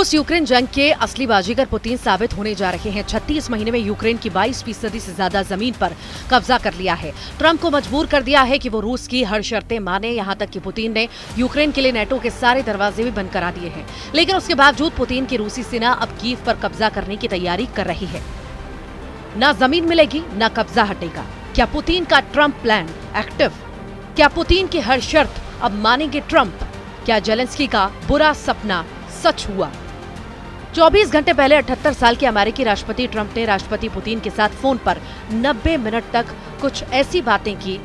रूस यूक्रेन जंग के असली बाजीगर पुतिन साबित होने जा रहे हैं। 36 महीने में यूक्रेन की 22% से ज्यादा जमीन पर कब्जा कर लिया है। ट्रंप को मजबूर कर दिया है कि वो रूस की हर शर्तें माने। यहां तक कि पुतिन ने यूक्रेन के लिए नेटो के सारे दरवाजे भी बंद करा दिए हैं। लेकिन उसके बावजूद पुतिन की रूसी सेना अब कीव पर कब्जा करने की तैयारी कर रही है। न जमीन मिलेगी न कब्जा हटेगा। क्या पुतिन का ट्रंप प्लान एक्टिव? क्या पुतिन की हर शर्त अब मानेंगे ट्रंप? क्या जेलेंस्की का बुरा सपना सच हुआ? 24 घंटे पहले 78 साल के अमेरिकी राष्ट्रपति ट्रंप ने राष्ट्रपति पुतिन के साथ फोन पर 90 मिनट तक कुछ ऐसी बातें की,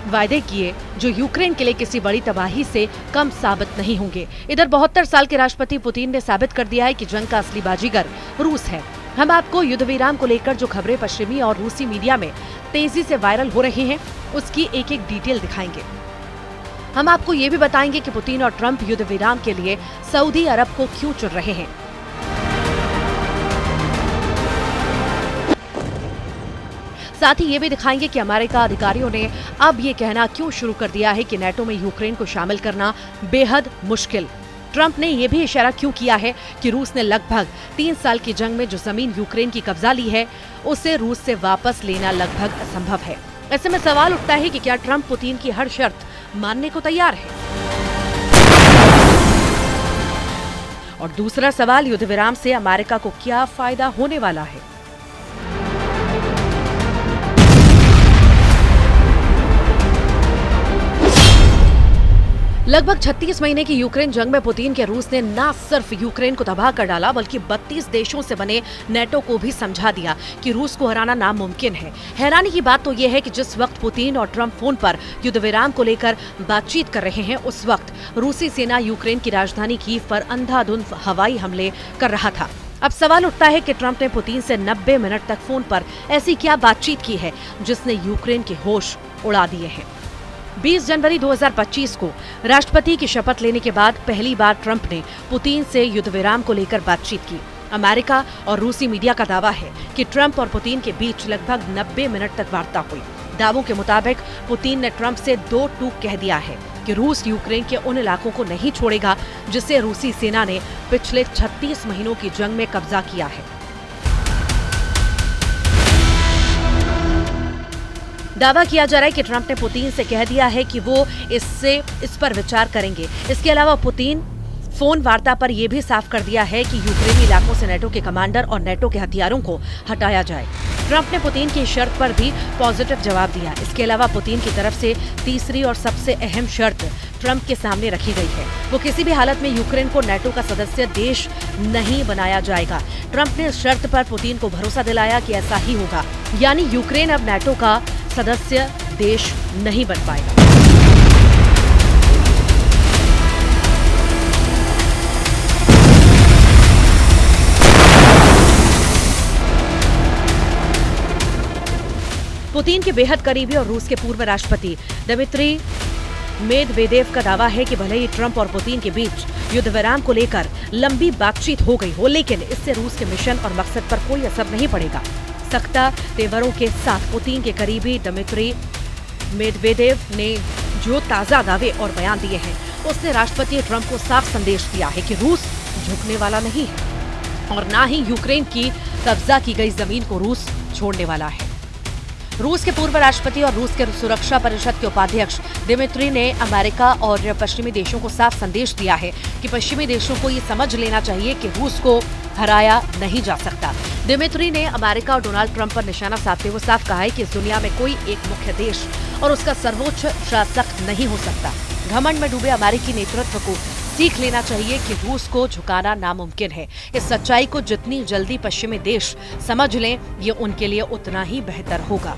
वायदे किए जो यूक्रेन के लिए किसी बड़ी तबाही से कम साबित नहीं होंगे। इधर 72 साल के राष्ट्रपति पुतिन ने साबित कर दिया है कि जंग का असली बाजीगर रूस है। हम आपको युद्ध विराम को लेकर जो खबरें पश्चिमी और रूसी मीडिया में तेजी से वायरल हो रही हैं, उसकी एक एक डिटेल दिखाएंगे। हम आपको ये भी बताएंगे कि पुतिन और ट्रंप युद्ध विराम के लिए सऊदी अरब को क्यों चुन रहे हैं। साथ ही ये भी दिखाएंगे कि अमेरिका अधिकारियों ने अब ये कहना क्यों शुरू कर दिया है कि नेटो में यूक्रेन को शामिल करना बेहद मुश्किल। ट्रंप ने यह भी इशारा क्यों किया है कि रूस ने लगभग 3 साल की जंग में जो जमीन यूक्रेन की कब्जा ली है, उसे रूस से वापस लेना लगभग असंभव है। ऐसे में सवाल उठता है कि क्या ट्रंप पुतिन की हर शर्त मानने को तैयार है? और दूसरा सवाल, युद्ध विराम से अमेरिका को क्या फायदा होने वाला है? लगभग 36 महीने की यूक्रेन जंग में पुतिन के रूस ने न सिर्फ यूक्रेन को तबाह कर डाला, बल्कि 32 देशों से बने नेटो को भी समझा दिया कि रूस को हराना नामुमकिन है। हैरानी की बात तो यह है कि जिस वक्त पुतिन और ट्रंप फोन पर युद्ध विराम को लेकर बातचीत कर रहे हैं, उस वक्त रूसी सेना यूक्रेन की राजधानी कीव पर अंधाधुंध हवाई हमले कर रहा था। अब सवाल उठता है कि ट्रंप ने पुतिन से 90 मिनट तक फोन पर ऐसी क्या बातचीत की है जिसने यूक्रेन के होश उड़ा दिए हैं। 20 जनवरी 2025 को राष्ट्रपति की शपथ लेने के बाद पहली बार ट्रंप ने पुतिन से युद्ध विराम को लेकर बातचीत की। अमेरिका और रूसी मीडिया का दावा है कि ट्रंप और पुतिन के बीच लगभग 90 मिनट तक वार्ता हुई। दावों के मुताबिक पुतिन ने ट्रंप से 2 टूक कह दिया है कि रूस यूक्रेन के उन इलाकों को नहीं छोड़ेगा जिसे रूसी सेना ने पिछले 36 महीनों की जंग में कब्जा किया है। दावा किया जा रहा है कि ट्रंप ने पुतिन से कह दिया है कि वो इस पर विचार करेंगे। इसके अलावा पुतिन फोन वार्ता पर यह भी साफ कर दिया है कि यूक्रेनी इलाकों से नेटो के कमांडर और नेटो के हथियारों को हटाया जाए। ट्रंप ने पुतिन की शर्त पर भी पॉजिटिव जवाब दिया। इसके अलावा पुतिन की तरफ से तीसरी और सबसे अहम शर्त ट्रंप के सामने रखी गई है। वो किसी भी हालत में यूक्रेन को नेटो का सदस्य देश नहीं बनाया जाएगा। ट्रंप ने इस शर्त पर पुतिन को भरोसा दिलाया कि ऐसा ही होगा, यानी यूक्रेन अब नेटो का सदस्य देश नहीं बन पाएगा। पुतिन के बेहद करीबी और रूस के पूर्व राष्ट्रपति दिमित्री मेदवेदेव का दावा है कि भले ही ट्रंप और पुतिन के बीच युद्ध विराम को लेकर लंबी बातचीत हो गई हो, लेकिन इससे रूस के मिशन और मकसद पर कोई असर नहीं पड़ेगा। सख्ता तेवरों के साथ पुतिन के करीबी दिमित्री मेदवेदेव ने जो ताजा दावे और बयान दिए हैं, उसने राष्ट्रपति ट्रंप को साफ संदेश दिया है कि रूस झुकने वाला नहीं है और न ही यूक्रेन की कब्जा की गई जमीन को रूस छोड़ने वाला है। रूस के पूर्व राष्ट्रपति और रूस के सुरक्षा परिषद के उपाध्यक्ष दिमित्री ने अमेरिका और पश्चिमी देशों को साफ संदेश दिया है कि पश्चिमी देशों को ये समझ लेना चाहिए कि रूस को हराया नहीं जा सकता। दिमित्री ने अमेरिका और डोनाल्ड ट्रंप पर निशाना साधते हुए साफ कहा है कि इस दुनिया में कोई एक मुख्य देश और उसका सर्वोच्च शासक नहीं हो सकता। घमंड में डूबे अमेरिकी नेतृत्व को सीख लेना चाहिए कि रूस को झुकाना नामुमकिन है। इस सच्चाई को जितनी जल्दी पश्चिमी देश समझ लें, ये उनके लिए उतना ही बेहतर होगा।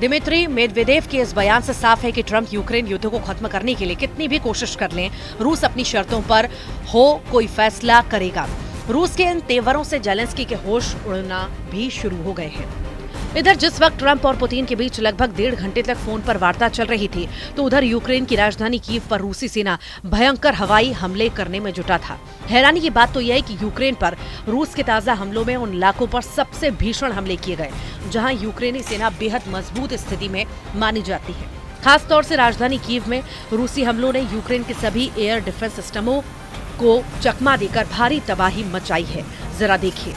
दिमित्री मेदवेदेव के इस बयान से साफ है कि ट्रंप यूक्रेन युद्ध को खत्म करने के लिए कितनी भी कोशिश कर लें, रूस अपनी शर्तों पर कोई फैसला करेगा। रूस के इन तेवरों से जेलेंस्की के होश उड़ना भी शुरू हो गए हैं। इधर जिस वक्त ट्रंप और पुतिन के बीच लगभग 1.5 घंटे तक फोन पर वार्ता चल रही थी, तो उधर यूक्रेन की राजधानी कीव पर रूसी सेना भयंकर हवाई हमले करने में जुटा था। हैरानी की बात तो यह है कि यूक्रेन पर रूस के ताजा हमलों में उन इलाकों पर सबसे भीषण हमले किए गए जहां यूक्रेनी सेना बेहद मजबूत स्थिति में मानी जाती है। खास तौर से राजधानी कीव में रूसी हमलों ने यूक्रेन के सभी एयर डिफेंस सिस्टमों को चकमा देकर भारी तबाही मचाई है। जरा देखिए।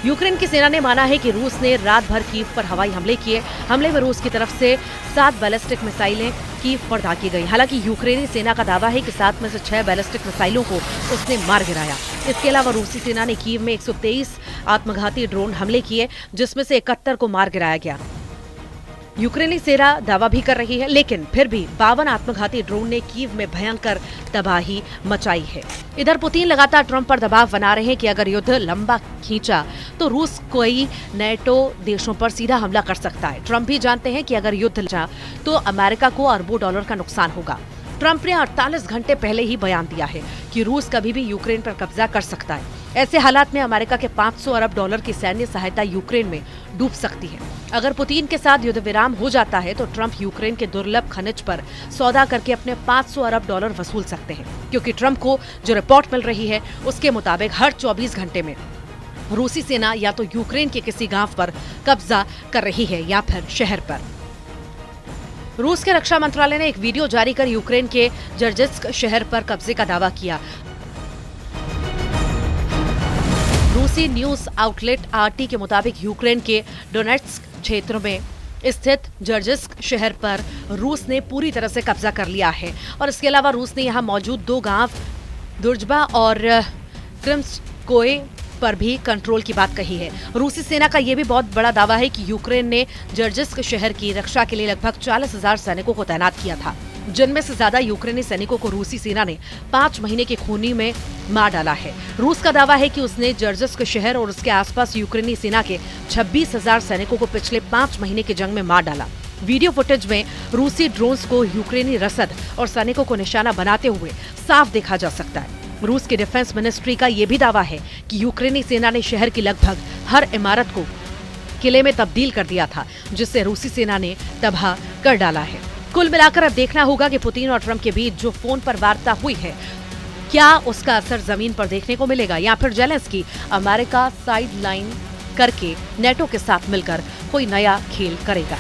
यूक्रेन की सेना ने माना है कि रूस ने रात भर कीव पर हवाई हमले किए। हमले में रूस की तरफ से 7 बैलिस्टिक मिसाइलें कीव पर दागी गई। हालांकि यूक्रेनी सेना का दावा है कि 7 में से 6 बैलिस्टिक मिसाइलों को उसने मार गिराया। इसके अलावा रूसी सेना ने कीव में 123 आत्मघाती ड्रोन हमले किए, जिसमें से 71 को मार गिराया गया। यूक्रेनी सेना दावा भी कर रही है, लेकिन फिर भी 52 आत्मघाती ड्रोन ने कीव में भयंकर तबाही मचाई है। इधर पुतिन लगातार ट्रंप पर दबाव बना रहे हैं कि अगर युद्ध लंबा खींचा तो रूस कई नेटो देशों पर सीधा हमला कर सकता है। ट्रंप भी जानते हैं कि अगर युद्ध लगा तो अमेरिका को अरबों डॉलर का नुकसान होगा। ट्रंप ने 48 घंटे पहले ही बयान दिया है कि रूस कभी भी यूक्रेन पर कब्जा कर सकता है। ऐसे हालात में अमेरिका के 500 अरब डॉलर की सैन्य सहायता यूक्रेन में डूब सकती है। अगर पुतिन के साथ युद्ध विराम हो जाता है तो ट्रंप यूक्रेन के दुर्लभ खनिज पर सौदा करके अपने 500 अरब डॉलर वसूल सकते हैं, क्योंकि ट्रंप को जो रिपोर्ट मिल रही है उसके मुताबिक हर 24 घंटे में रूसी सेना या तो यूक्रेन के किसी गांव पर कब्जा कर रही है या फिर शहर पर। रूस के रक्षा मंत्रालय ने एक वीडियो जारी कर यूक्रेन के जर्जिस्क शहर पर कब्जे का दावा किया। रूसी न्यूज आउटलेट आरटी के मुताबिक यूक्रेन के डोनेट्स्क क्षेत्र में स्थित जर्जिस्क शहर पर रूस ने पूरी तरह से कब्जा कर लिया है और इसके अलावा रूस ने यहां मौजूद 2 गांव दुर्जबा और क्रिम्स्कोए पर भी कंट्रोल की बात कही है। रूसी सेना का यह भी बहुत बड़ा दावा है कि यूक्रेन ने जर्जिस्क शहर की रक्षा के लिए लगभग 40,000 सैनिकों को तैनात किया था, जिनमें से ज्यादा यूक्रेनी सैनिकों को रूसी सेना ने 5 महीने की खूनी में मार डाला है। रूस का दावा है कि उसने जर्जिस्क शहर और उसके आसपास यूक्रेनी सेना के 26,000 सैनिकों को पिछले 5 महीने की जंग में मार डाला। वीडियो फुटेज में रूसी ड्रोन्स को यूक्रेनी रसद और सैनिकों को निशाना बनाते हुए साफ देखा जा सकता है। रूस की डिफेंस मिनिस्ट्री का यह भी दावा है कि यूक्रेनी सेना ने शहर की लगभग हर इमारत को किले में तब्दील कर दिया था, जिससे रूसी सेना ने तबाह कर डाला है। कुल मिलाकर अब देखना होगा कि पुतिन और ट्रंप के बीच जो फोन पर वार्ता हुई है, क्या उसका असर जमीन पर देखने को मिलेगा या फिर जेलेंस्की अमेरिका साइड लाइन करके नेटो के साथ मिलकर कोई नया खेल करेगा।